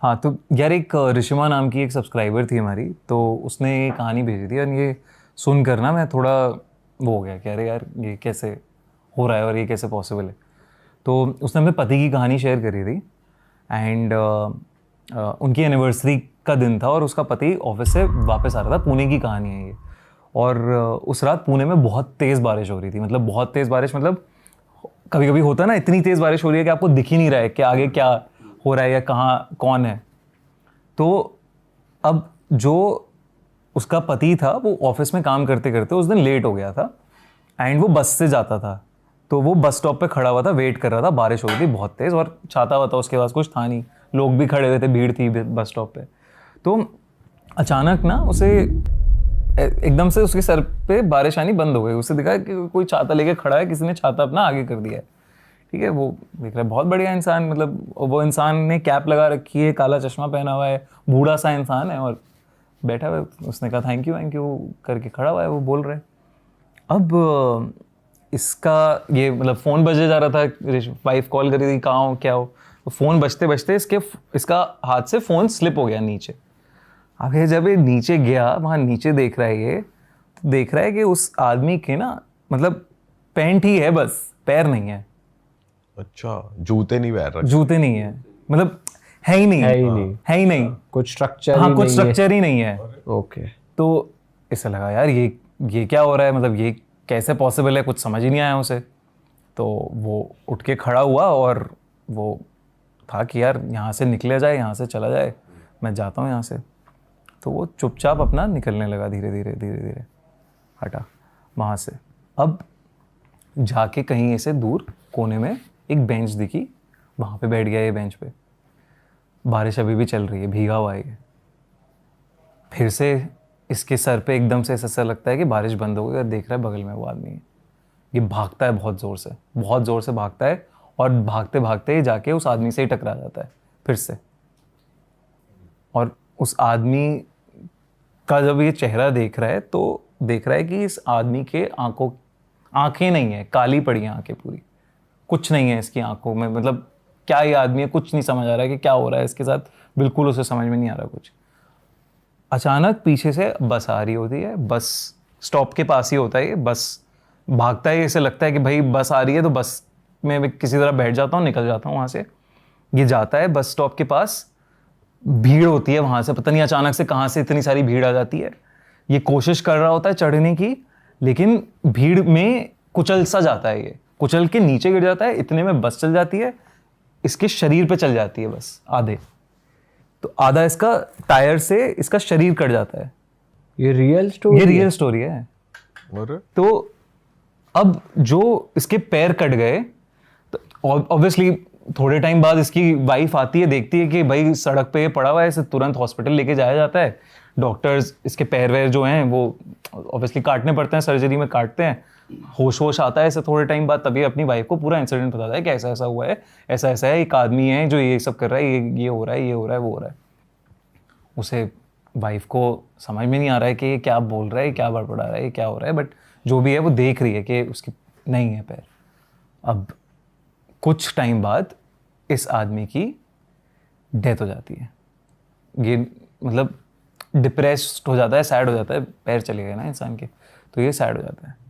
हाँ तो यार एक ऋषिमा नाम की एक सब्सक्राइबर थी हमारी, तो उसने ये कहानी भेजी थी और ये सुनकर ना मैं थोड़ा वो हो गया कि अरे यार ये कैसे हो रहा है और ये कैसे पॉसिबल है। तो उसने अपने पति की कहानी शेयर करी थी एंड उनकी एनिवर्सरी का दिन था और उसका पति ऑफिस से वापस आ रहा था। पुणे की कहानी है ये। और उस रात पुणे में बहुत तेज़ बारिश हो रही थी, मतलब बहुत तेज़ बारिश, मतलब कभी कभी होता है ना इतनी तेज़ बारिश हो रही है कि आपको दिख ही नहीं रहा है कि आगे क्या हो रहा है या कहाँ कौन है। तो अब जो उसका पति था वो ऑफिस में काम करते करते उस दिन लेट हो गया था एंड वो बस से जाता था। तो वो बस स्टॉप पे खड़ा हुआ था, वेट कर रहा था। बारिश हो रही थी बहुत तेज़ और छाता वाता उसके पास कुछ था नहीं, लोग भी खड़े हुए थे, भीड़ थी बस स्टॉप पे। तो अचानक ना उसे एकदम से उसके सर पे बारिश आनी बंद हो गई। उसे दिखा कि कोई छाता लेके खड़ा है, किसी ने छाता अपना आगे कर दिया है। ठीक है, वो देख रहा है बहुत बढ़िया इंसान, मतलब वो इंसान ने कैप लगा रखी है, काला चश्मा पहना हुआ है, बूढ़ा सा इंसान है और बैठा हुआ है। उसने कहा थैंक यू करके खड़ा हुआ है, वो बोल रहे हैं। अब इसका ये मतलब फ़ोन बजे जा रहा था, वाइफ कॉल करी थी कहाँ हो क्या हो। तो फ़ोन बजते बजते इसका हाथ से फ़ोन स्लिप हो गया नीचे। अब ये जब ये नीचे गया, वहाँ नीचे देख रहा है ये, तो देख रहा है कि उस आदमी के ना मतलब पैंट ही है बस, पैर नहीं है। अच्छा, जूते नहीं पहन रखे? जूते नहीं है, मतलब है ही नहीं, है ही नहीं, है ही नहीं, कुछ स्ट्रक्चर हाँ ही कुछ नहीं स्ट्रक्चर ही नहीं है। है। ओके। तो इसे लगा यार ये क्या हो रहा है, मतलब ये कैसे पॉसिबल है, कुछ समझ ही नहीं आया उसे। तो वो उठ के खड़ा हुआ और वो था कि यार यहाँ से निकला जाए, यहाँ से चला जाए, मैं जाता हूँ यहाँ से। तो वो चुपचाप अपना निकलने लगा, धीरे धीरे धीरे धीरे हटा वहाँ से। अब जाके कहीं ऐसे दूर कोने में एक बेंच दिखी, वहाँ पे बैठ गया ये बेंच पे। बारिश अभी भी चल रही है, भीगा हुआ है ये। फिर से इसके सर पे एकदम से ऐसा लगता है कि बारिश बंद हो गई और देख रहा है बगल में वो आदमी है। ये भागता है बहुत ज़ोर से भागता है और भागते भागते ये जाके उस आदमी से ही टकरा जाता है फिर से। और उस आदमी का जब ये चेहरा देख रहा है तो देख रहा है कि इस आदमी के आंखें नहीं है, काली पड़ी हैं आंखें पूरी, कुछ नहीं है इसकी आंखों में। मतलब क्या ये आदमी है, कुछ नहीं समझ आ रहा है कि क्या हो रहा है इसके साथ, बिल्कुल उसे समझ में नहीं आ रहा कुछ। अचानक पीछे से बस आ रही होती है, बस स्टॉप के पास ही होता है ये, बस भागता है। इसे लगता है कि भाई बस आ रही है तो बस में मैं किसी तरह बैठ जाता हूँ, निकल जाता हूँ वहाँ से। ये जाता है बस स्टॉप के पास, भीड़ होती है वहाँ से, पता नहीं अचानक से कहाँ से इतनी सारी भीड़ आ जाती है। ये कोशिश कर रहा होता है चढ़ने की, लेकिन भीड़ में कुचल सा जाता है, ये कुचल के नीचे गिर जाता है। इतने में बस चल जाती है, इसके शरीर पे चल जाती है बस आधे, तो आधा इसका टायर से इसका शरीर कट जाता है। ये रियल स्टोरी है। और तो अब जो इसके पैर कट गए, तो ऑब्वियसली थोड़े टाइम बाद इसकी वाइफ आती है, देखती है कि भाई सड़क पे पड़ा हुआ है, इसे तुरंत हॉस्पिटल लेके जाया जाता है। डॉक्टर्स इसके पैर वैर जो हैं वो ऑब्वियसली काटने पड़ते हैं, सर्जरी में काटते हैं। होश आता है इसे थोड़े टाइम बाद, तभी अपनी वाइफ को पूरा इंसिडेंट बताता है कि ऐसा ऐसा हुआ है, ऐसा ऐसा है, एक आदमी है जो ये सब कर रहा है, ये हो रहा है, ये हो रहा है, वो हो रहा है। उसे वाइफ को समझ में नहीं आ रहा है कि ये क्या बोल रहा है, क्या बड़बड़ा रहा है, ये क्या हो रहा है, बट जो भी है वो देख रही है कि उसकी नहीं है पैर। अब कुछ टाइम बाद इस आदमी की डेथ हो जाती है। ये मतलब डिप्रेस्ड हो जाता है, सैड हो जाता है, पैर चले गए ना इंसान के, तो ये सैड हो जाता है।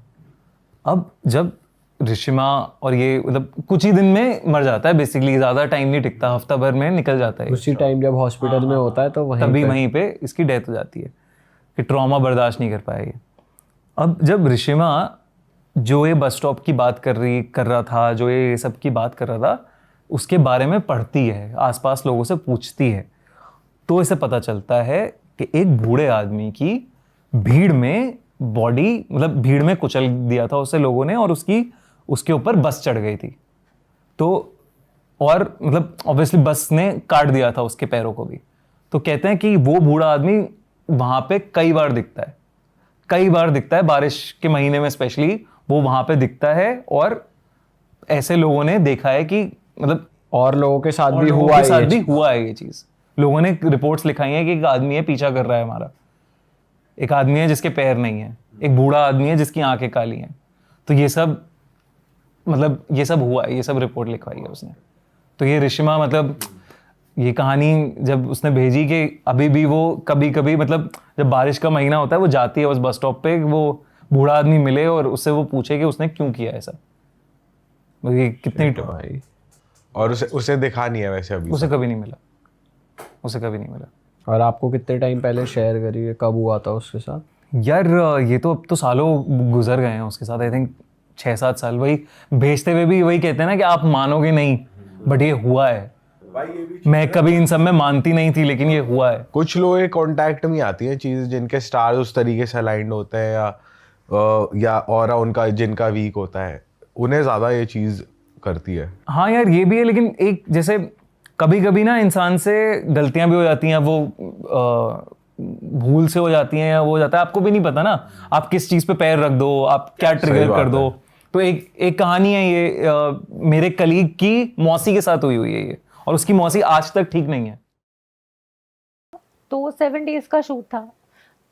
अब जब ऋषिमा और ये मतलब कुछ ही दिन में मर जाता है बेसिकली, ज़्यादा टाइम नहीं टिकता, हफ्ता भर में निकल जाता है। उसी टाइम जब हॉस्पिटल में होता है तो वहीं पे इसकी डेथ हो जाती है कि ट्रॉमा बर्दाश्त नहीं कर पाएगी। अब जब ऋषिमा जो ये बस स्टॉप की बात कर रहा था, जो ये सब की बात कर रहा था, उसके बारे में पढ़ती है, आसपास लोगों से पूछती है, तो इसे पता चलता है कि एक बूढ़े आदमी की भीड़ में बॉडी, मतलब भीड़ में कुचल दिया था उसे लोगों ने और उसके ऊपर बस चढ़ गई थी। तो और मतलब ऑब्वियसली बस ने काट दिया था उसके पैरों को भी। तो कहते हैं कि वो बूढ़ा आदमी वहां पे कई बार दिखता है, बारिश के महीने में स्पेशली वो वहां पे दिखता है। और ऐसे लोगों ने देखा है कि मतलब और लोगों के साथ भी हुआ है ये चीज। लोगों ने रिपोर्ट्स लिखाई है कि एक आदमी है पीछा कर रहा है हमारा, एक आदमी है जिसके पैर नहीं है, एक बूढ़ा आदमी है जिसकी आंखें काली हैं। तो ये सब मतलब ये सब हुआ है, ये सब रिपोर्ट लिखवाई है उसने। तो ये ऋषिमा मतलब ये कहानी जब उसने भेजी कि अभी भी वो कभी कभी मतलब जब बारिश का महीना होता है वो जाती है उस बस स्टॉप पे, वो बूढ़ा आदमी मिले और उससे वो पूछे कि उसने क्यों किया ऐसा। मतलब ये कितनी भाई और उसे दिखा नहीं है वैसे अभी उसे कभी नहीं मिला, उसे कभी नहीं मिला। और आपको कितने टाइम पहले शेयर करी है, कब हुआ था उसके साथ? यार ये तो अब तो सालों गुजर गए हैं उसके साथ, आई थिंक 6-7 साल। वही भेजते हुए भी वही कहते हैं ना कि आप मानोगे नहीं बट ये हुआ है। मैं कभी इन सब में मानती नहीं थी लेकिन ये हुआ है। कुछ लोग के कांटेक्ट में आती हैं चीज़ जिनके स्टार उस तरीके से अलाइंड होते हैं या ऑरा उनका जिनका वीक होता है, उन्हें ज़्यादा ये चीज़ करती है। हाँ यार ये भी है, लेकिन एक जैसे कभी कभी ना इंसान से गलतियां भी हो जाती हैं, वो भूल से हो जाती हैं या वो हो जाता है, आपको भी नहीं पता ना आप किस चीज़ पे पैर रख दो, आप क्या ट्रिगर बात कर दो। तो एक कहानी है ये, मेरे कलीग की मौसी के साथ हुई है ये, और उसकी मौसी आज तक ठीक नहीं है। तो 7 डेज का शूट था।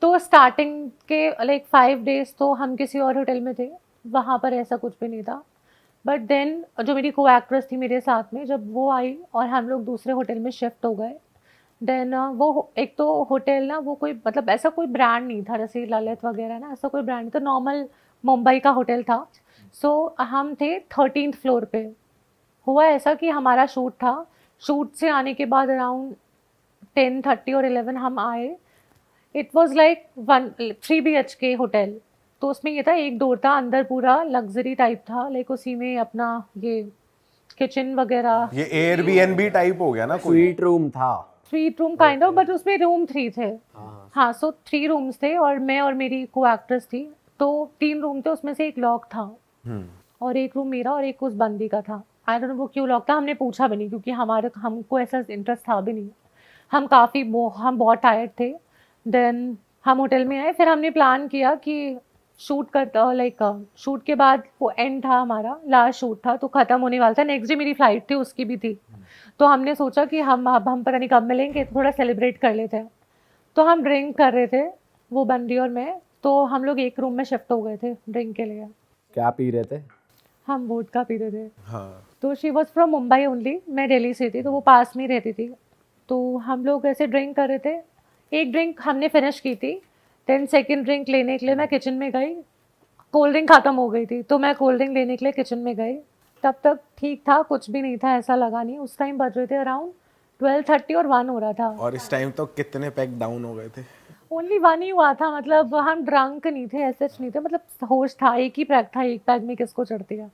तो स्टार्टिंग के लाइक 5 डेज तो हम किसी और होटल में थे, वहाँ पर ऐसा कुछ भी नहीं था। बट देन जो मेरी को एक्ट्रेस थी मेरे साथ में, जब वो आई और हम लोग दूसरे होटल में शिफ्ट हो गए, देन वो एक तो होटल ना वो कोई मतलब ऐसा कोई ब्रांड नहीं था जैसे ललित वगैरह ना, ऐसा कोई ब्रांड नहीं था, नॉर्मल मुंबई का होटल था। सो हम थे 13th फ्लोर पे। हुआ ऐसा कि हमारा शूट था, शूट से आने के बाद अराउंड 10:30 और 11 हम आए। It was like 3 BHK hotel. तो उसमें ये था, एक डोर था अंदर, पूरा लग्जरी टाइप था, लाइक उसी में अपना ये किचन वगैरह, ये एयरबीएनबी टाइप हो गया ना कोई। स्वीट रूम था। Suite room kind of, but उसमें रूम 3 थे। हाँ, सो 3 रूम्स थे और मैं और मेरी को एक्ट्रेस थी। तो 3 रूम थे, उसमें से एक लॉक था और एक रूम मेरा और एक उस बंदी का था। आई डोंट नो वो क्यों लॉक था, हमने पूछा भी नहीं क्योंकि हमको ऐसा इंटरेस्ट था भी नहीं। हम बहुत टायर्ड थे। देन हम होटल में आए, फिर हमने प्लान किया कि शूट करता लाइक शूट के बाद वो एंड था हमारा, लास्ट शूट था तो ख़त्म होने वाला था। नेक्स्ट डे मेरी फ़्लाइट थी, उसकी भी थी। तो हमने सोचा कि हम पता नहीं कब मिलेंगे, तो थोड़ा सेलिब्रेट कर लेते हैं। तो हम ड्रिंक कर रहे थे, वो बंदी और मैं। तो हम लोग एक रूम में शिफ्ट हो गए थे ड्रिंक के लिए। क्या पी रहे थे? हम वोडका पी रहे थे। हाँ। तो she was from Mumbai only, मैं दिल्ली से थी, तो वो पास में ही रहती थी। तो हम लोग ऐसे ड्रिंक कर रहे थे, एक ड्रिंक हमने फिनिश की थी। देन सेकंड ड्रिंक लेने के लिए मैं किचन में गई, कोल्ड ड्रिंक ख़त्म हो गई थी, तो मैं कोल्ड ड्रिंक लेने के लिए किचन में गई। तब तक ठीक था, कुछ भी नहीं था, ऐसा लगा नहीं। उस टाइम बज रहे थे अराउंड 12:30 और 1 हो रहा था। और इस टाइम तो कितने पैक डाउन हो गए थे? ओनली 1 ही हुआ था, मतलब हम ड्रंक नहीं थे, ऐसे नहीं थे, मतलब होश था। एक ही पैक था, एक पैक में किसको चढ़ती है।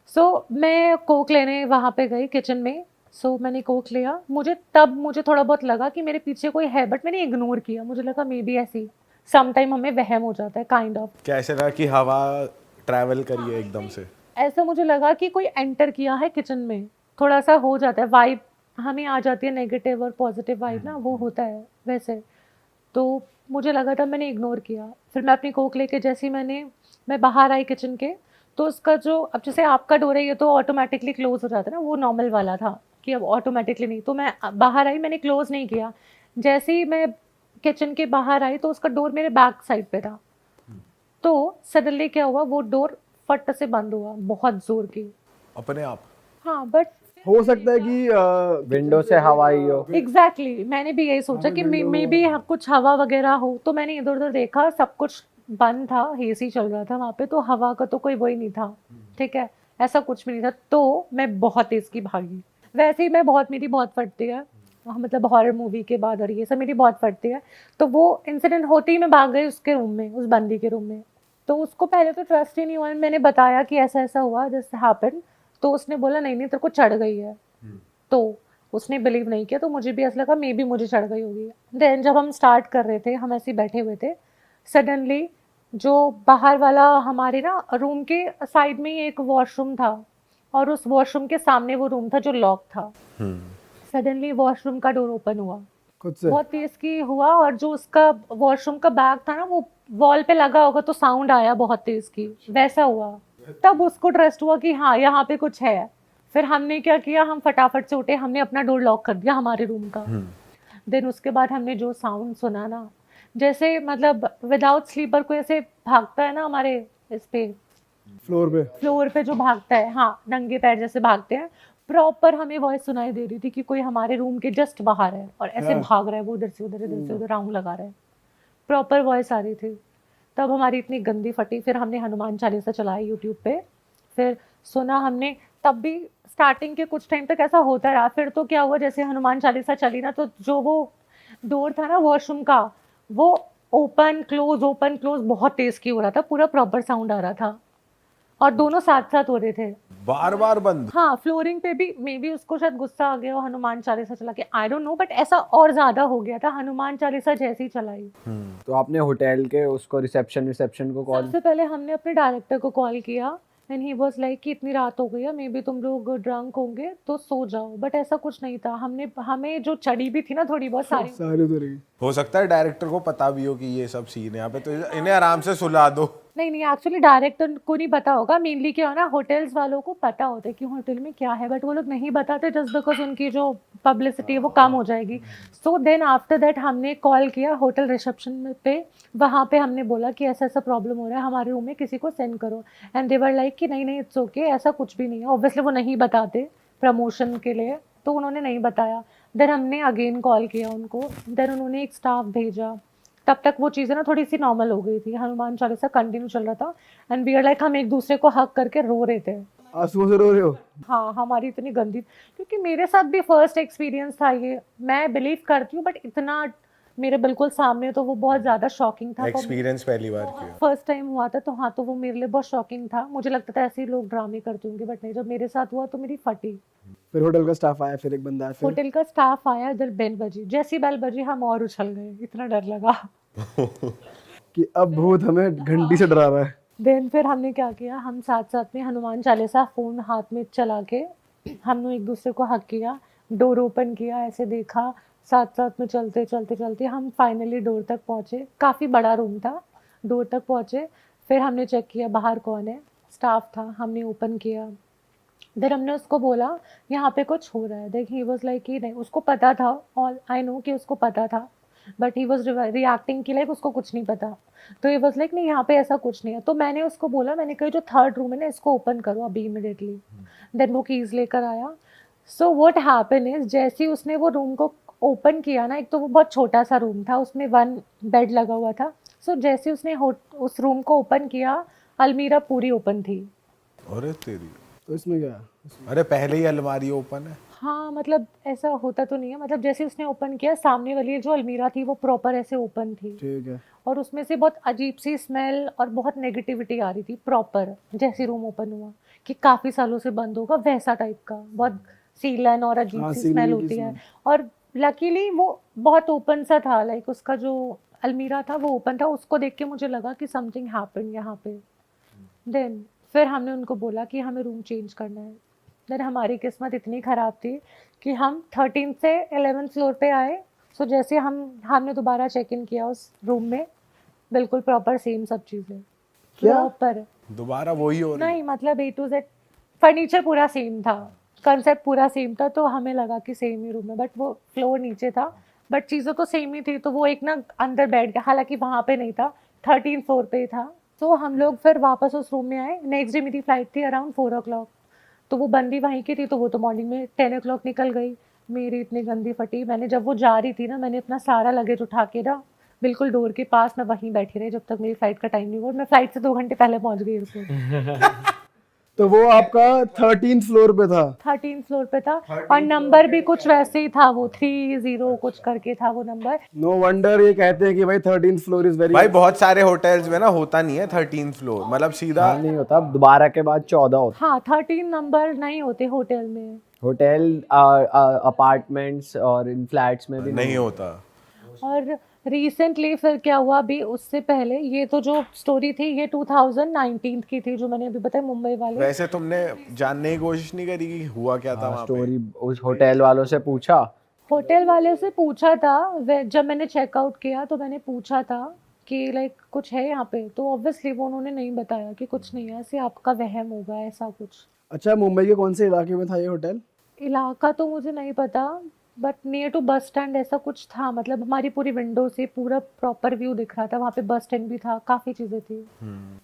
सो मैं कोक लेने वहाँ पे गई किचन में। सो मैंने कोक लिया, मुझे थोड़ा बहुत लगा कि मेरे पीछे कोई है, बट मैंने इग्नोर किया। मुझे लगा मे बी ऐसी समटाइम हमें वहम हो जाता है काइंड ऑफ। कैसे लगा कि हवा ट्रैवल करी है एकदम से? ऐसा मुझे लगा कि कोई एंटर किया है किचन में, थोड़ा सा हो जाता है वाइब, हमें आ जाती है नेगेटिव और पॉजिटिव वाइब ना, वो होता है वैसे। तो मुझे लगा था, मैंने इग्नोर किया। फिर मैं अपनी कोक लेके जैसे मैं बाहर आई किचन के, तो उसका जो अब जैसे आपका डोर है ये तो ऑटोमेटिकली क्लोज हो जाता है ना, वो नॉर्मल वाला था कि अब ऑटोमेटिकली नहीं। तो मैं बाहर आई, मैंने क्लोज नहीं किया। जैसे ही मैं किचन के बाहर आई तो उसका डोर मेरे बैक साइड पे था। तो सडनली क्या हुआ, वो डोर फट से बंद हुआ, बहुत जोर की। अपने आप? हाँ, बट हो सकता है कि विंडो से हवा आई हो। एग्जैक्टली मैंने भी यही सोचा कि मे बी कुछ हवा वगैरह हो। तो मैंने इधर उधर देखा, सब कुछ बंद था, एसी चल रहा था वहाँ पे, तो हवा का तो कोई वही नहीं था। ठीक है, ऐसा कुछ भी नहीं था। तो मैं बहुत तेज की भागी। वैसे ही मेरी बहुत फटती है, मतलब हॉरर मूवी के बाद और ये सब मेरी बहुत फटती है। तो वो इंसिडेंट होते ही मैं भाग गई उसके रूम में, उस बंदी के रूम में। तो उसको पहले तो ट्रस्ट ही नहीं हुआ, मैंने बताया कि ऐसा ऐसा हुआ, दिस हैपेंड। तो उसने बोला नहीं तेरे को चढ़ गई है। तो उसने बिलीव नहीं किया। तो मुझे भी ऐसा लगा मे बी मुझे चढ़ गई होगी। देन जब हम स्टार्ट कर रहे थे, हम ऐसे बैठे हुए थे, सडनली जो बाहर वाला हमारे ना रूम के साइड में ही एक वॉशरूम था और उस वॉशरूम के सामने वो रूम था जो लॉक था। सडनली वॉशरूम का डोर ओपन हुआ, खुद से? बहुत तेज की हुआ, और जो उसका वॉशरूम का बैग था ना वो वॉल पे लगा होगा तो साउंड आया बहुत तेज की, वैसा हुआ। तब उसको ट्रस्ट हुआ कि हाँ यहाँ पे कुछ है। फिर हमने क्या किया, हम फटाफट से उठे, हमने अपना डोर लॉक कर दिया हमारे रूम का। देन उसके बाद हमने जो साउंड सुना ना, जैसे मतलब विदाउट स्लीपर कोई ऐसे भागता है ना हमारे इस पे फ्लोर पे जो भागता है, हाँ नंगे पैर जैसे भागते हैं, प्रॉपर हमें वॉइस सुनाई दे रही थी कि कोई हमारे रूम के जस्ट बाहर है और ऐसे भाग रहा है वो, इधर से उधर, इधर से उधर राउंड लगा रहा है, प्रॉपर वॉइस आ रही थी। तब हमारी इतनी गंदी फटी, फिर हमने हनुमान चालीसा चलाई यूट्यूब पे, फिर सुना हमने। तब भी स्टार्टिंग के कुछ टाइम तक ऐसा होता रहा, फिर तो क्या हुआ, जैसे हनुमान चालीसा चली ना, तो जो वो डोर था ना वॉशरूम का, वो ओपन क्लोज बहुत तेज की हो रहा था, पूरा प्रॉपर साउंड आ रहा था और दोनों साथ साथ हो रहे थे। बार बार बंद। हाँ, फ्लोरिंग पे भी मे बी उसको शायद गुस्सा आ गया हो हनुमान चालीसा चला के, आई डोंट नो, बट ऐसा और ज्यादा हो गया था हनुमान चालीसा जैसी चलाई। तो आपने होटल के उसको रिसेप्शन को कॉल? सबसे पहले हमने अपने डायरेक्टर को कॉल किया एंड ही वाज लाइक कि इतनी रात हो गई है, मे बी तुम लोग ड्रंक होंगे तो सो जाओ, बट ऐसा कुछ नहीं था। हमें जो चढ़ी भी थी ना थोड़ी बहुत सारी, सारे तो रही। हो सकता है डायरेक्टर को पता भी हो कि ये सब सीन है यहाँ पे, तो इन्हें आराम से सुला दो। नहीं एक्चुअली डायरेक्टर को नहीं पता होगा, मेनली क्या हो ना, होटल्स वालों को पता होता है कि होटल में क्या है, बट वो लोग नहीं बताते जस्ट बिकॉज उनकी जो पब्लिसिटी है वो कम हो जाएगी। सो देन आफ्टर दैट हमने कॉल किया होटल रिसेप्शन पे, वहाँ पे हमने बोला कि ऐसा ऐसा प्रॉब्लम हो रहा है हमारे रूम में, किसी को सेंड करो, एंड दे वर लाइक कि नहीं इट्स ओके, ऐसा कुछ भी नहीं है। ऑब्वियसली वो नहीं बताते प्रमोशन के लिए, तो उन्होंने नहीं बताया। देन हमने अगेन कॉल किया उनको, देन उन्होंने एक स्टाफ भेजा। तब तक वो चीज़ें ना थोड़ी सी नॉर्मल हो गई थी, हनुमान चालीसा कंटिन्यू चल रहा था एंड वी आर लाइक, हम एक दूसरे को हक करके रो रहे थे। आंसुओं से रो रहे हो? हाँ, हमारी इतनी गंदी, क्योंकि मेरे साथ भी फर्स्ट एक्सपीरियंस था ये, मैं बिलीव करती हूँ, बट इतना मेरे बिल्कुल सामने, तो वो बहुत ज़्यादा शॉकिंग था। एक्सपीरियंस पहली बार किया। फर्स्ट टाइम हुआ था, तो हाँ, तो वो मेरे लिए बहुत शॉकिंग था। मुझे लगता था ऐसे ही लोग ड्रामे करते होंगे, बट नहीं, जब मेरे साथ हुआ तो मेरी फटी। फिर होटल का स्टाफ आया, फिर एक बंदा आया, फिर होटल का स्टाफ आया, इधर बेल बजी, जैसी बेल बजी हम और उछल गए, इतना डर लगा। कि अब भूत हमें घंटी से डरा रहा है। देन फिर हमने क्या किया, हम साथ साथ में हनुमान चालीसा फ़ोन हाथ में चला के हमने एक दूसरे को हक किया, डोर ओपन किया, ऐसे देखा, साथ साथ में चलते चलते चलते हम फाइनली डोर तक पहुँचे। काफ़ी बड़ा रूम था, डोर तक पहुँचे, फिर हमने चेक किया बाहर कौन है, स्टाफ था, हमने ओपन किया। देन हमने उसको बोला यहाँ पे कुछ हो रहा है, देख ही वाज लाइक कि नहीं, उसको पता था, ऑल आई नो कि उसको पता था, बट ही वाज रिएक्टिंग कि लाइक उसको कुछ नहीं पता। तो ही वाज लाइक नहीं, यहाँ पे ऐसा कुछ नहीं है। तो मैंने उसको बोला, मैंने कहा जो थर्ड रूम है ना, इसको ओपन करो अभी इमिडिएटली। देन वो कीज़ लेकर आया। सो व्हाट हैपन इज, जैसे ही उसने वो रूम को ओपन किया ना, एक तो वो बहुत छोटा सा रूम था, उसमें 1 बेड लगा हुआ था। सो जैसे उसने उस रूम को ओपन किया, अलमीरा पूरी ओपन थी। अरे तेरी, तो इसमें क्या? अरे पहले ही अलमारी ओपन है। हाँ, मतलब ऐसा होता तो नहीं है, मतलब जैसे उसने ओपन किया, सामने वाली जो अलमीरा थी वो प्रॉपर ऐसे ओपन थी, ठीक है। और उसमें से बहुत अजीब सी स्मेल और बहुत नेगेटिविटी आ रही थी प्रॉपर, जैसे रूम ओपन हुआ कि काफ़ी सालों से बंद होगा वैसा टाइप का, बहुत सीलन और अजीब हाँ, सी सीलन स्मेल की होती है। smell। और लकीली वो बहुत ओपन सा था, लाइक उसका जो अलमीरा था वो ओपन था, उसको देख के मुझे लगा कि समथिंग हैपन यहाँ पे। देन फिर हमने उनको बोला कि हमें रूम चेंज करना है। देन हमारी किस्मत इतनी ख़राब थी कि हम 13 से 11th फ्लोर पे आए। सो जैसे हमने दोबारा चेक इन किया उस रूम में, बिल्कुल प्रॉपर सेम सब चीज़ें, क्या? प्रॉपर दोबारा वही हो रही है। नहीं, मतलब A to Z फर्नीचर पूरा सेम था, कंसेप्ट पूरा सेम था, तो हमें लगा कि सेम ही रूम है, बट वो फ्लोर नीचे था, बट चीज़ें तो सेम ही थी। तो वो एक ना अंदर बैठ गया, हालांकि वहाँ पे नहीं था, 13 फ्लोर पे ही था। तो हम लोग फिर वापस उस रूम में आए। नेक्स्ट डे मेरी फ्लाइट थी अराउंड 4 o'clock, तो वो बंदी वहीं की थी, तो वो तो मॉर्निंग में 10 o'clock निकल गई। मेरी इतनी गंदी फटी, मैंने जब वो जा रही थी ना, मैंने अपना सारा लगेज उठा के ना बिल्कुल डोर के पास मैं वहीं बैठी रही जब तक मेरी फ्लाइट का टाइम नहीं हुआ। मैं फ्लाइट से 2 घंटे पहले पहुंच गई एयरपोर्ट। तो वो आपका 13th फ्लोर पे था? 13 फ्लोर पे था, और नंबर भी कुछ वैसे ही था, वो 30 कुछ करके था वो नंबर। नो वंडर ये कहते हैं कि भाई 13th फ्लोर इज वेरी। भाई बहुत सारे होटल्स में ना होता नहीं है 13th फ्लोर, मतलब सीधा नहीं होता, 12 के बाद 14 होता। हाँ, 13 नंबर नहीं होते होटल में, होटल अपार्टमेंट्स और इन फ्लैट्स में भी नहीं होता। और रिसेंटली फिर क्या हुआ, अभी उससे पहले, ये तो जो स्टोरी थी ये 2019 की थी जो मैंने अभी बताई, मुंबई वाले। वैसे तुमने जानने की कोशिश नहीं करी कि हुआ क्या था वहाँ पे? स्टोरी उस होटल वालों से पूछा? होटल वाले से पूछा था, जब मैंने चेकआउट किया तो मैंने पूछा था कि लाइक कुछ है यहाँ पे, तो ऑब्वियसली वो उन्होंने नहीं बताया कि कुछ नहीं है, ऐसे आपका वहम होगा ऐसा कुछ। अच्छा, मुंबई के कौन से इलाके में था ये होटल? इलाका तो मुझे नहीं पता, but near to bus stand ऐसा कुछ था, मतलब हमारी पूरी विंडो से पूरा प्रॉपर व्यू दिख रहा था, वहाँ पे बस स्टैंड भी था, काफ़ी चीज़ें थी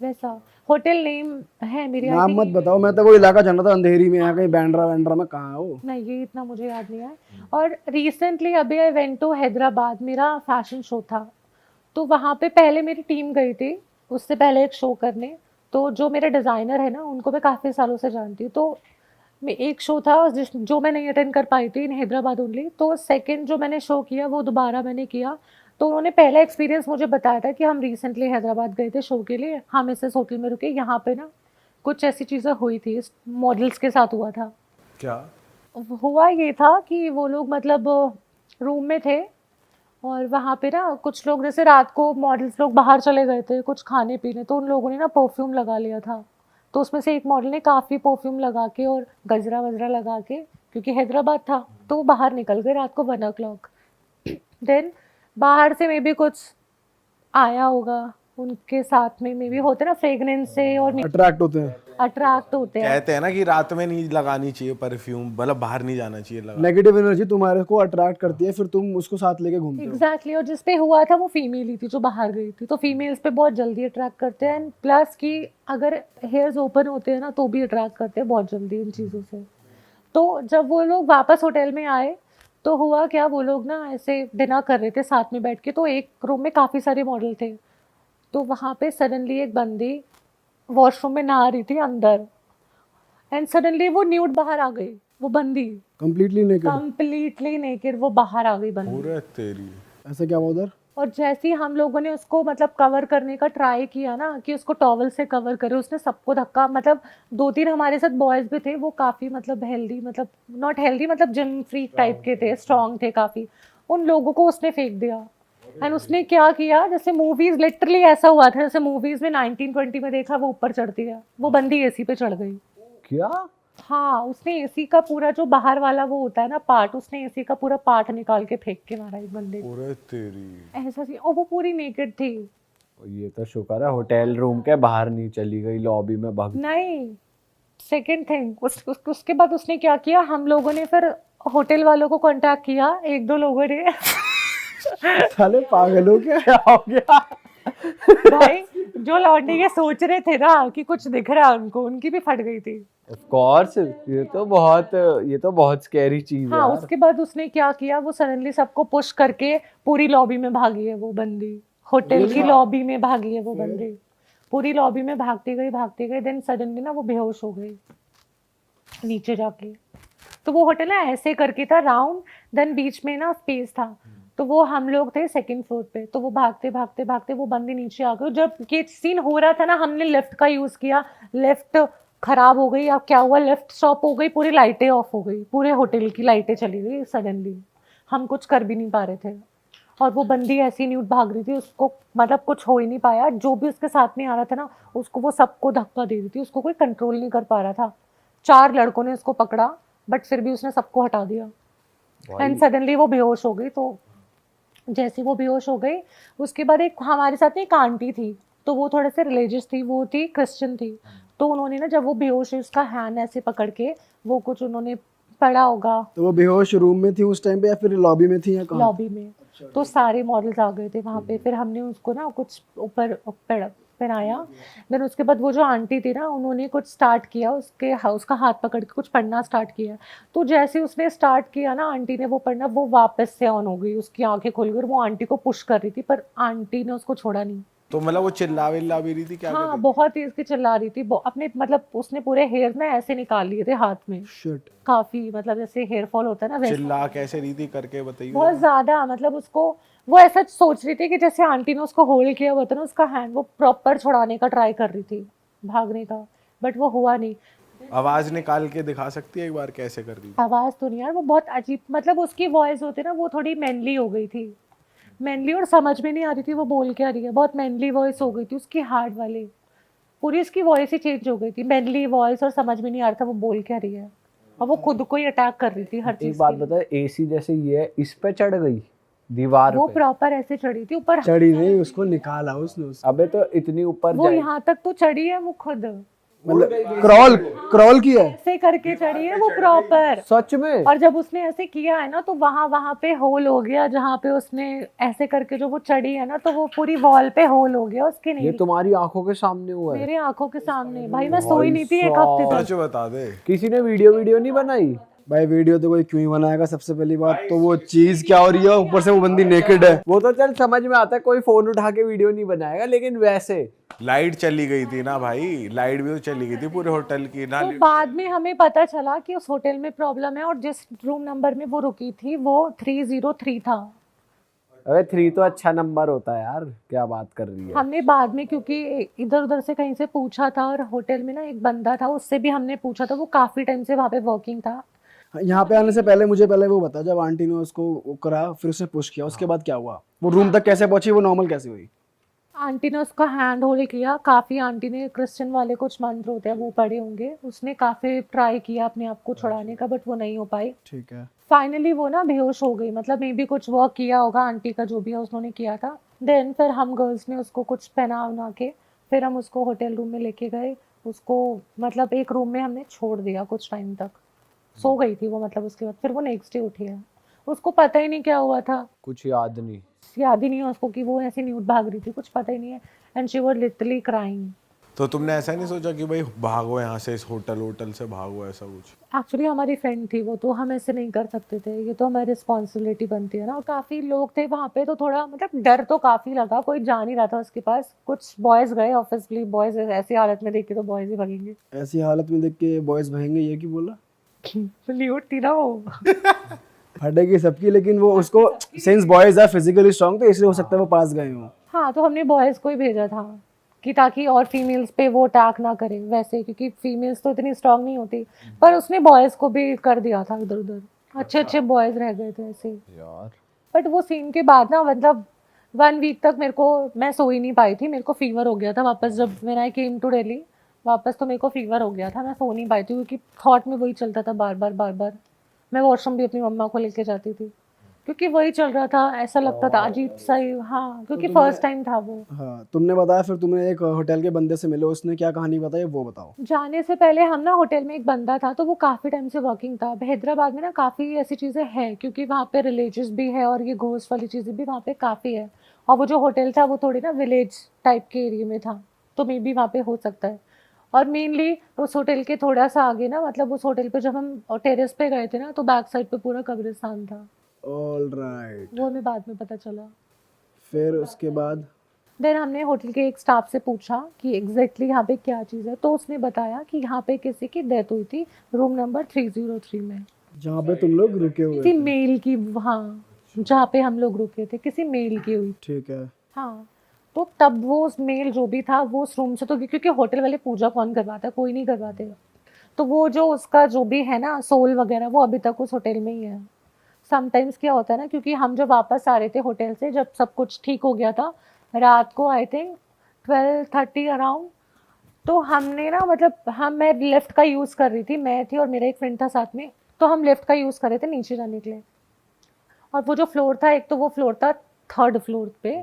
वैसा। होटल नेम है मेरी, I नाम think मत बताओ, मैं तो वो इलाका जाना था अंधेरी में, यहाँ कहीं बैंड्रा वैंड्रा में कहाँ है वो। नहीं, ये इतना मुझे याद नहीं है। और रिसेंटली अभी आई वेंट टू हैदराबाद, मेरा फैशन शो था, तो वहाँ पे पहले मेरी टीम गई थी, उससे पहले एक शो करने। तो जो मेरे डिज़ाइनर है ना, उनको मैं काफ़ी सालों से जानती हूँ, तो एक शो था जो मैं नहीं अटेंड कर पाई थी इन हैदराबाद ओनली, तो सेकंड जो मैंने शो किया वो दोबारा मैंने किया। तो उन्होंने पहला एक्सपीरियंस मुझे बताया था कि हम रिसेंटली हैदराबाद गए थे शो के लिए, हम इस होटल में रुके, यहाँ पे ना कुछ ऐसी चीज़ें हुई थी, मॉडल्स के साथ हुआ था। क्या? हुआ ये था कि वो लोग मतलब रूम में थे, और वहाँ पे ना कुछ लोग, जैसे रात को मॉडल्स लोग बाहर चले गए थे कुछ खाने पीने, तो उन लोगों ने ना परफ्यूम लगा लिया था। तो उसमें से एक मॉडल ने काफ़ी परफ्यूम लगा के और गजरा वजरा लगा के, क्योंकि हैदराबाद था, तो वो बाहर निकल गए रात को 1 o'clock। देन बाहर से मे बी कुछ आया होगा उनके साथ में, मे बी होते ना फ्रेगनेंस से और अट्रैक्ट होते हैं, अट्रैक्ट होते हैं। कहते हैं ना कि रात में नहीं लगानी चाहिए परफ्यूम, मतलब बाहर नहीं जाना चाहिए लगा। नेगेटिव एनर्जी तुम्हारे को अट्रैक्ट करती है, फिर तुम उसको साथ लेके घूमते हो। एग्जैक्टली, और जिस पे हुआ था वो फीमेल ही थी जो बाहर गई थी, तो फीमेल्स पे बहुत जल्दी अट्रैक्ट करते हैं, एंड प्लस कि अगर हेयर्स ओपन होते हैं ना तो भी अट्रैक्ट करते हैं बहुत जल्दी इन चीज़ों से। तो जब वो लोग वापस होटल में आए तो हुआ क्या, वो लोग ना ऐसे डिनर कर रहे थे साथ में बैठ के, तो एक रूम में काफ़ी सारे मॉडल थे, तो वहाँ पे सडनली एक बंदी वॉशरूम में नहा रही थी अंदर, एंड सडनली वो न्यूड बाहर आ गई, वो बंदी कंप्लीटली नेकेड वो बाहर आ गई बंदी। पूरे तेरी। ऐसा क्या हुआ उधर? और जैसे ही हम लोगों ने उसको मतलब कवर करने का ट्राई किया ना, कि उसको टॉवल से कवर करे, उसने सबको धक्का, मतलब 2-3 हमारे साथ बॉयज़ भी थे, वो काफ़ी मतलब हेल्दी, मतलब नॉट हेल्दी, मतलब जिम फ्रीक टाइप के थे, स्ट्रॉन्ग थे काफ़ी, उन लोगों को उसने फेंक दिया। एंड उसने क्या किया, जैसे मूवीज़ लिटरली ऐसा हुआ था जैसे मूवीज़ में 1920 में देखा, वो ऊपर चढ़ती है, वो बंदी एसी पे चढ़ गई। क्या? हाँ, उसने एसी का पूरा जो बाहर वाला वो होता है ना पार्ट, उसने एसी का पूरा पार्ट निकाल के फेंक के मारा इस बंदे को। पूरे तेरी। ऐसा सी, और वो पूरी नेकेड थी। ये तो शुक्र है होटल रूम के बाहर नहीं चली गई, लॉबी में भाग। नहीं, सेकंड थिंग उसके बाद उसने क्या किया, हम लोगों ने फिर होटल वालों को कांटेक्ट किया, 1-2 लोगों ने साले पागल हो क्या हो गया? भाई जो लौटने ये सोच रहे थे ना कि कुछ दिख रहा है उनको, उनकी भी फट गई थी। ऑफ कोर्स, ये तो बहुत स्कैरी चीज है हाँ, यार। उसके बाद उसने क्या किया, वो सडनली सबको पुश करके पूरी लॉबी में भागी है वो बंदी, होटल की लॉबी में भागी है वो बंदी, पूरी लॉबी में भागती गई, देन सडनली ना वो बेहोश हो गई नीचे जाके। तो वो होटल ना ऐसे करके था राउंड, देन बीच में ना स्पेस था, तो वो हम लोग थे 2nd फ्लोर पे, तो वो भागते वो बंदी नीचे आ गई। जब ये सीन हो रहा था ना, हमने लिफ्ट का यूज़ किया, लिफ्ट खराब हो गई, अब क्या हुआ, लिफ्ट स्टॉप हो गई, पूरी लाइटें ऑफ हो गई, पूरे होटल की लाइटें चली गई सडनली, हम कुछ कर भी नहीं पा रहे थे, और वो बंदी ऐसी न्यूड भाग रही थी, उसको मतलब कुछ हो ही नहीं पाया, जो भी उसके साथ में आ रहा था ना उसको वो सबको धक्का दे रही थी, उसको कोई कंट्रोल नहीं कर पा रहा था। 4 लड़कों ने उसको पकड़ा, बट फिर भी उसने सबको हटा दिया, एंड सडनली वो बेहोश हो गई। तो जैसे वो बेहोश हो गई, उसके बाद एक हमारे साथ एक आंटी थी, तो वो थोड़े से रिलीजियस थी, वो थी क्रिश्चियन थी, तो उन्होंने ना जब वो बेहोश हुई उसका हैंड ऐसे पकड़ के वो कुछ उन्होंने पढ़ा होगा। तो वो बेहोश रूम में थी उस टाइम पे या फिर लॉबी में थी या कहाँ? लॉबी में। तो सारे मॉडल्स आ गए थे वहाँ पे, फिर हमने उसको ना कुछ ऊपर पहनाया, देन उसके बाद वो जो आंटी थी ना, उन्होंने कुछ स्टार्ट किया, उसका हाथ पकड़ के कुछ पढ़ना स्टार्ट किया। तो जैसे उसने स्टार्ट किया ना आंटी ने वो पढ़ना, वो वापस से ऑन हो गई, उसकी आंखें खुल गई, वो आंटी को पुश कर रही थी, पर आंटी ने उसको छोड़ा नहीं। तो मतलब वो चिल्ला विल्ला भी रही थी क्या? हाँ, बहुत तेज की चिल्ला रही थी, अपने मतलब उसने पूरे हेयर ना ऐसे निकाल लिए थे हाथ में, शिट। काफी मतलब जैसे हेयर फॉल होता है ना वैसे, चिल्ला कैसे रही थी करके बताइए। बहुत ज्यादा, मतलब उसको वो ऐसा सोच रही थी कि जैसे आंटी ने उसको होल्ड किया हुआ था ना उसका हैंड, वो प्रॉपर छुड़ाने का ट्राई कर रही थी, भागने का, बट वो हुआ नहीं। आवाज निकाल के दिखा सकती है एक बार कैसे कर रही? आवाज तो नहीं यार, वो बहुत अजीब, मतलब उसकी वॉइस होती ना वो थोड़ी मैनली हो गई थी, मैनली, और समझ में नहीं आ रही थी वो बोल क्या रही है, बहुत मैनली वॉइस हो गई थी उसकी, हार्ड वाली, पूरी उसकी वॉइस ही चेंज हो गई थी, मैनली वॉइस, और समझ में नहीं आ रहा था वो बोल क्या रही है, और वो खुद को ही अटैक कर रही थी हर चीज। एक बात बता, एसी जैसे ये है, इस पे चढ़ गई दीवार वो पे? प्रॉपर ऐसे चढ़ी थी ऊपर, चढ़ी नहीं, उसको निकाला उसने। अबे तो इतनी ऊपर वो जाए। यहाँ तक तो चढ़ी है वो खुद, मतलब क्रॉल क्रॉल किया है? ऐसे करके चढ़ी है वो प्रॉपर। सच में? और जब उसने ऐसे किया है ना तो वहां पे होल हो गया, जहाँ पे उसने ऐसे करके जो वो चढ़ी है ना तो वो पूरी वॉल पे होल हो गया उसके ये नहीं। तुम्हारी आंखों के सामने हुआ है? मेरे आंखों के सामने भाई, मैं सोई नहीं थी एक हफ्ते तक। सच बता दे। किसी ने वीडियो नहीं बनाई? भाई वीडियो तो कोई क्यों ही बनाएगा, सबसे पहली बात तो वो चीज क्या हो रही है, ऊपर से वो बंदी नेकेड है। वो तो चल समझ में आता है, कोई फोन उठा के वीडियो नहीं बनाएगा, लेकिन वैसे लाइट चली गई थी ना भाई, लाइट भी तो चली गई थी पूरे होटल की ना। तो बाद में हमें पता चला कि उस होटल में प्रॉब्लम है, और जिस रूम नंबर में वो रुकी थी वो 303 था। अबे 3 तो अच्छा नंबर होता है यार, क्या बात कर रही है? हमने बाद में क्योंकि इधर उधर से कहीं से पूछा था, और होटल में ना एक बंदा था उससे भी हमने पूछा था, वो काफी टाइम से वहाँ पे वर्किंग था। यहाँ पे आने से पहले मुझे पहले वो बता, जब आंटी ने उसको वो करा फिर उसने पुश किया, उसके बाद क्या हुआ? वो रूम तक कैसे पहुंची, वो नॉर्मल कैसे हुई? आंटी ने उसका हैंड होल्ड किया काफ़ी, आंटी ने क्रिश्चियन वाले कुछ मंत्र होते हैं वो पढ़े होंगे, उसने काफ़ी ट्राई किया अपने आप को छुड़ाने का, बट वो नहीं हो पाई। ठीक है। फाइनली वो ना बेहोश हो गई, मतलब मे भी कुछ वर्क किया होगा आंटी का, जो भी है उन्होंने किया था। देन फिर हम गर्ल्स ने उसको कुछ पहना उना के फिर हम उसको होटल रूम में लेके गए। उसको मतलब एक रूम में हमने छोड़ दिया कुछ टाइम तक, सो गई थी वो, मतलब उसके बाद फिर वो नेक्स्ट डे उठी है, उसको पता ही नहीं क्या हुआ था, कुछ याद नहीं? याद ही नहीं है उसको कि वो ऐसे न्यूड भाग रही थी, कुछ पता ही नहीं है। And she was literally crying. तो तुमने ऐसा नहीं सोचा कि भाई भागो यहाँ से, इस होटल से भागो, ऐसा कुछ? एक्चुअली हमारी फ्रेंड थी वो, तो हम ऐसे नहीं कर सकते थे, ये तो हमारी रिस्पॉन्सिबिलिटी बनती है ना। और काफ़ी लोग थे वहाँ पे, तो थोड़ा मतलब डर तो काफ़ी लगा, कोई जा नहीं रहा था उसके पास। कुछ बॉयज़ गए, ऑब्वियसली बॉयज़ ऐसी हालत में देख के तो बॉयज़ ही भागेंगे। ऐसी हालत में देख के बॉयज भागेंगे, ये की बोला? ल्यूट थी ना वो। फटेगी सबकी, लेकिन वो उसको since boys are physically strong तो इसलिए हो सकता है वो पास गए हों। हाँ, तो हमने बॉयज़ को ही भेजा था कि ताकि और फीमेल्स पे वो अटैक ना करे वैसे, क्योंकि फीमेल्स तो इतनी स्ट्रांग नहीं होती। पर उसने बॉयज़ को भी कर दिया था इधर उधर, अच्छे अच्छे बॉयज़ रह गए थे ऐसे यार बट वो सीन के बाद ना, मतलब 1 वीक तक मैं सो ही नहीं पाई थी, मेरे को फीवर हो गया था वापस। जब when I came to Delhi वापस, तो मेरे को फीवर हो गया था, मैं सो नहीं पाई थी, क्योंकि थॉट में वही चलता था बार बार। मैं वॉशरूम भी अपनी मम्मा को लेके जाती थी, क्योंकि वही चल रहा था, ऐसा लगता था अजीब सा ही। हाँ, क्योंकि फर्स्ट टाइम था वो। हाँ, तुमने बताया फिर तुमने एक होटल के बंदे से मिले, उसने क्या कहानी बताई वो बताओ। जाने से पहले हम ना, होटल में एक बंदा था, तो वो काफ़ी टाइम से वर्किंग था। हैदराबाद में ना काफ़ी ऐसी चीज़ें हैं, क्योंकि वहाँ पे रिलीजियस भी है और ये घोस्ट वाली चीज़ें भी वहाँ पे काफ़ी है। और वो जो होटल था वो थोड़ी ना विलेज टाइप के एरिया में था, तो मे बी वहाँ पे हो सकता है। और मेनली उस होटल के थोड़ा सा आगे ना, मतलब उस होटल पे जब हम टेरेस पे गए थे ना, तो बैक साइड पे पूरा कब्रिस्तान था। All right. वो हमें बाद में पता चला। फिर उसके बाद देन हमने होटल के एक स्टाफ से पूछा कि एग्जैक्टली यहाँ पे क्या चीज़ है, तो उसने बताया कि यहाँ पे किसी की डेथ हुई थी रूम नंबर 303 में, जहाँ पे तुम लोग रुके हुए किसी थे। मेल की। हाँ, जहाँ पे हम लोग रुके थे किसी मेल की हुई। ठीक है। हाँ, तो तब वो उस मेल जो भी था वो उस रूम से, तो क्योंकि होटल वाले पूजा कौन करवाता है, कोई नहीं करवाते, तो वो जो उसका जो भी है ना सोल वगैरह, वो अभी तक उस होटल में ही है। समटाइम्स क्या होता है ना, क्योंकि हम जब वापस आ रहे थे होटल से, जब सब कुछ ठीक हो गया था रात को, आई थिंक 12:30 अराउंड, तो हमने ना, मतलब मैं लिफ्ट का यूज़ कर रही थी, मैं थी और मेरा एक फ्रेंड था साथ में, तो हम लिफ्ट का यूज़ कर रहे थे नीचे जाने के लिए। और वो जो फ्लोर था, एक तो वो फ्लोर था 3rd फ्लोर पे,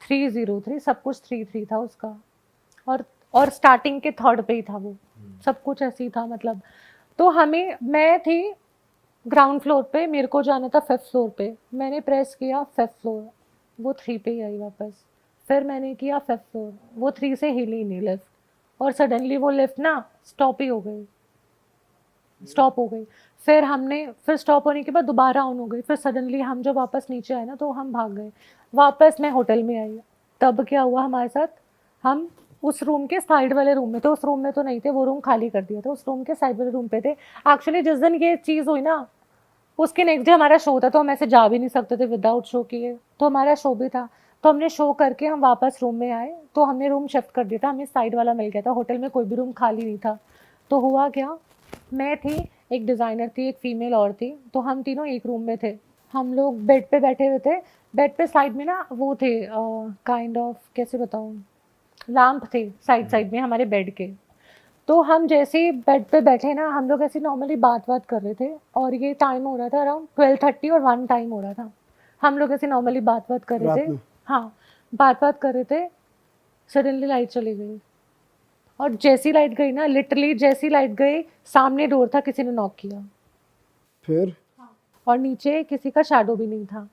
303, सब कुछ 33 था उसका, और स्टार्टिंग के 3rd पे ही था वो, सब कुछ ऐसे ही था मतलब। तो मैं थी ग्राउंड फ्लोर पे, मेरे को जाना था 5th फ्लोर पे, मैंने प्रेस किया 5th फ्लोर, वो 3 पे ही आई वापस। फिर मैंने किया 5th फ्लोर, वो 3 से हिली नहीं लिफ्ट, और सडनली वो लिफ्ट ना स्टॉप हो गई। फिर स्टॉप होने के बाद दोबारा ऑन हो गई, फिर सडनली हम जब वापस नीचे आए ना, तो हम भाग गए वापस। मैं होटल में आई, तब क्या हुआ हमारे साथ, हम उस रूम के साइड वाले रूम में थे, उस रूम में तो नहीं थे, वो रूम खाली कर दिया था, उस रूम के साइड वाले रूम पे थे। एक्चुअली जिस दिन ये चीज़ हुई ना, उसके नेक्स्ट डे हमारा शो था, तो हम ऐसे जा भी नहीं सकते थे विदाउट शो किए, तो हमारा शो भी था, तो हमने शो करके हम वापस रूम में आए, तो हमने रूम शिफ्ट कर दिया था, हमें साइड वाला मिल गया था, होटल में कोई भी रूम खाली नहीं था। तो हुआ क्या, मैं थी, एक डिज़ाइनर थी, एक फीमेल और थी, तो हम तीनों एक रूम में थे। हम लोग बेड पे बैठे हुए थे, बेड पे साइड में ना वो थे, काइंड ऑफ कैसे बताऊँ, लैम्प थे साइड में हमारे बेड के। तो हम जैसे ही बेड पे बैठे ना, हम लोग ऐसे नॉर्मली बात कर रहे थे, और ये टाइम हो रहा था अराउंड 12:30 और 1 टाइम हो रहा था। हम लोग ऐसे नॉर्मली बात कर रहे थे, हाँ बात कर रहे थे, सडनली लाइट चली गई, और जैसी लाइट गई ना, लिटरली जैसी लाइट गई, सामने डोर था, किसी ने नॉक किया फिर और नीचे किसी का शैडो भी नहीं था।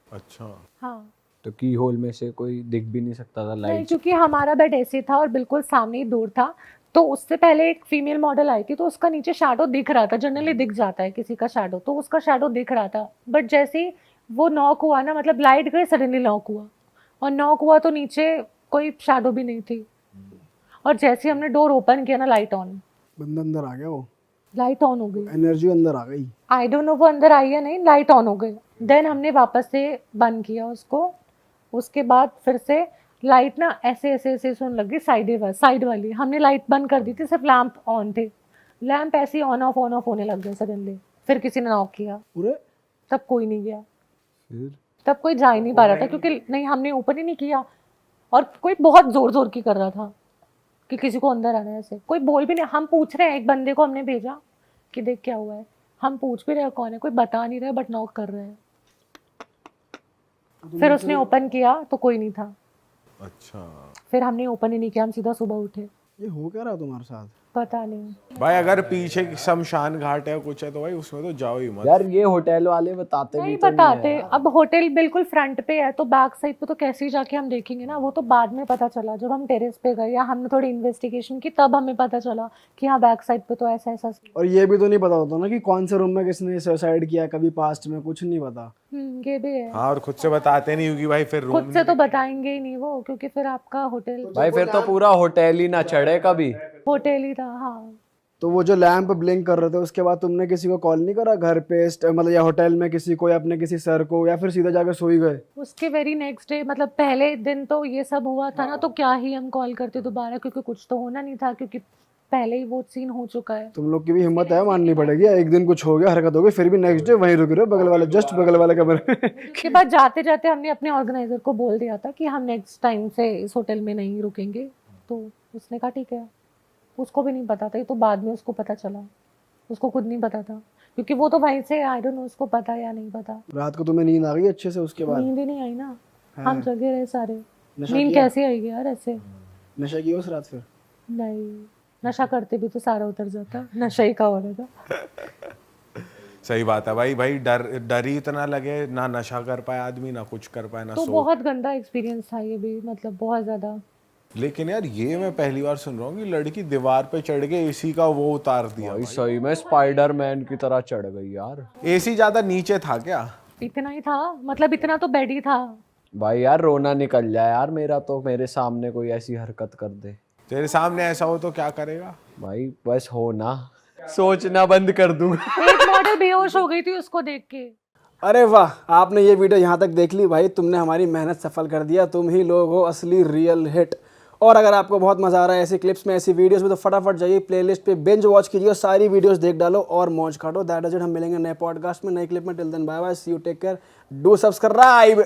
अच्छा। हाँ तो की होल में से कोई दिख भी नहीं सकता था नहीं, लाइट? क्योंकि हमारा बेड ऐसे था और बिल्कुल सामने ही डोर था, तो उससे पहले एक फीमेल मॉडल आई थी, तो उसका नीचे शैडो दिख रहा था। जनरली दिख जाता है किसी का शैडो, तो उसका शैडो दिख रहा था। बट जैसे ही वो नॉक हुआ ना, मतलब लाइट गई, सडनली नॉक हुआ, और नॉक हुआ तो नीचे कोई शैडो भी नहीं थी। और जैसे ही हमने डोर ओपन किया ना, लाइट ऑन, बंदा अंदर आ गया, वो लाइट ऑन हो गई। एनर्जी अंदर आ गई। आई डोंट नो वो अंदर आई या नहीं, लाइट ऑन हो गई। देन हमने वापस से बंद किया उसको। उसके बाद फिर से लाइट ना ऐसे ऐसे ऐसे सुन लगी, साइड वाली। हमने लाइट बंद कर दी थी, सिर्फ लैंप ऑन थे। लैंप ऐसे ऑन ऑफ होने लग गए सडनली। फिर किसी ने नॉक किया, पूरे तब कोई नहीं गया। फिर तब कोई जा ही नहीं पा रहा था, क्योंकि नहीं, हमने ओपन ही नहीं किया। और कोई बहुत जोर जोर की कर रहा था कि किसी को अंदर आना है। ऐसे कोई बोल भी नहीं। हम पूछ रहे हैं, एक बंदे को हमने भेजा कि देख क्या हुआ है। हम पूछ भी रहे हैं कौन है, कोई बता नहीं रहा, बट नॉक कर रहे हैं। फिर उसने ओपन किया तो कोई नहीं था। अच्छा फिर हमने ओपन ही नहीं किया, हम सीधा सुबह उठे। ये हो क्या रहा तुम्हारे साथ? पता नहीं। भाई, अगर पीछे शमशान घाट है कुछ है तो भाई उसमें तो जाओ ही मत। यार ये होटल वाले बताते नहीं भी तो नहीं बताते। है। अब होटल बिल्कुल फ्रंट पे है, तो बैक साइड पे तो कैसे ही जाके हम देखेंगे ना। वो तो बाद में पता चला, जब हम टेरेस पे गए या हमने थोड़ी इन्वेस्टिगेशन की, तब हमें पता चला कि हाँ बैक साइड पे तो ऐसा ऐसा। और ये भी तो नहीं पता होता ना कि कौन से रूम में किसने सुसाइड किया, कभी पास्ट में, कुछ नहीं पता। ये भी है। हाँ, और खुद से बताते नहीं, क्योंकि भाई फिर रूम खुद से तो बताएंगे ही नहीं वो, क्योंकि फिर आपका होटल भाई फिर तो पूरा होटल ही ना चढ़े कभी। होटल ही था। हाँ, तो वो जो लैंप ब्लिंक कर रहे थे, उसके बाद तुमने किसी को कॉल नहीं करा घर पे, मतलब या होटल में किसी को, या अपने किसी सर को, या फिर सीधा जाकर सो ही गए? उसके वेरी नेक्स्ट डे, मतलब पहले दिन तो ये सब हुआ था ना, तो क्या ही हम कॉल करते दोबारा, क्योंकि कुछ तो होना नहीं था, क्योंकि पहले ही वो सीन हो चुका है। तुम लोग की भी हिम्मत है, माननी पड़ेगी। एक दिन कुछ हो गया, हरकत हो गई, फिर भी नेक्स्ट डे वहीं रुक रहे हो, बगल वाले, जस्ट बगल वाले कमरे में। उसके बाद जाते जाते हमने अपने ऑर्गेनाइजर को बोल दिया था कि हम नेक्स्ट टाइम से इस होटल में नहीं रुकेंगे, तो उसने कहा ठीक है। उसको भी नहीं पता था, ये तो बाद में उसको पता चला। उसको खुद नहीं पता था, क्योंकि वो तो वहीं से, आई डोंट नो उसको पता या नहीं पता। रात को तुम्हें नींद आ गई अच्छे से उसके बाद? नींद ही नहीं आई ना, हम जगे रहे सारे। नशा नींद किया? कैसे आएगी यार ऐसे? नशा किया उस रात फिर? नहीं, नशा करते भी तो सारा उतर जाता, नशा ही का हो रहा था। सही बात है भाई। भाई डर ही इतना लगे, ना नशा कर पाए आदमी, ना कुछ कर पाए, ना तो सो। बहुत गंदा एक्सपीरियंस था ये भी, मतलब बहुत ज्यादा। लेकिन यार ये मैं पहली बार सुन रहा हूँ कि लड़की दीवार पे चढ़ के एसी का वो उतार दिया। भाई सही में स्पाइडरमैन की तरह चढ़ गई यार। एसी ज्यादा नीचे था क्या? इतना ही था, मतलब इतना तो बेड ही था। भाई यार रोना निकल जाए यार मेरा तो, मेरे सामने कोई ऐसी हरकत कर दे। तेरे सामने ऐसा हो तो क्या करेगा? भाई बस हो ना, सोचना बंद कर दूंगा। एक मॉडल बेहोश हो गई थी उसको देख के। अरे वाह, आपने ये वीडियो यहाँ तक देख ली भाई, तुमने हमारी मेहनत सफल कर दिया। तुम ही लोग हो असली रियल हिट। और अगर आपको बहुत मजा आ रहा है ऐसी क्लिप्स में, ऐसी वीडियोस में, तो फटाफट जाइए प्लेलिस्ट पे, बिंज वॉच कीजिए, सारी वीडियोस देख डालो और मौज काटो। That is it. हम मिलेंगे नए पॉडकास्ट में, नए क्लिप में। Till then bye bye, see you, take care, do subscribe.